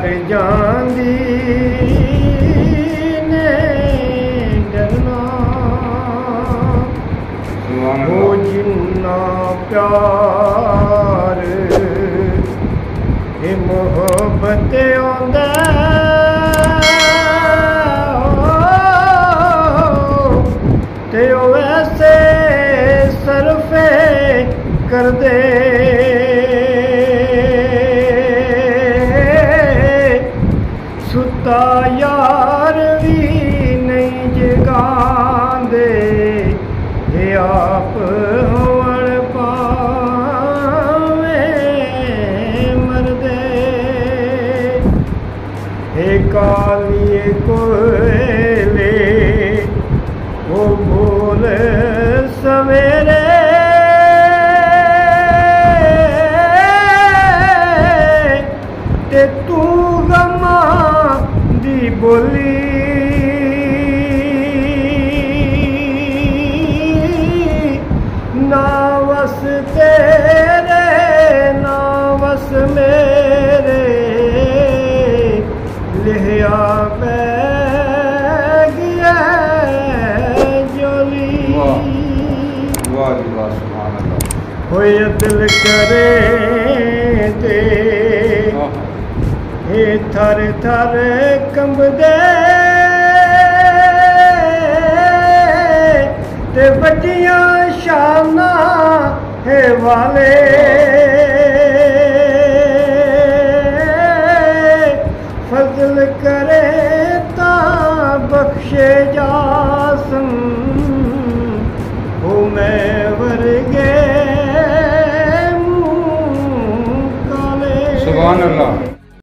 मर जांदी ने डरना हो जिन्ना प्यार ये मोहब्बत आंदा ते वैसे सरफे कर दे सुता यार भी नहीं जगांदे ये आप होण पावे मरदे हे कालिए कोयले वो बोल सवेरे ते तू गमा दी बोली ना वस तेरे ना वस मेरे लिया पै गया जोली वाह जी वाह सुभान अल्लाह होए दिल करे ते हे थर थर कंबदे ते बड़ियां शाना है वाले फजल करे ता बख्शे जासन हो मैं वर्गे मुँह काले सुभान अल्लाह।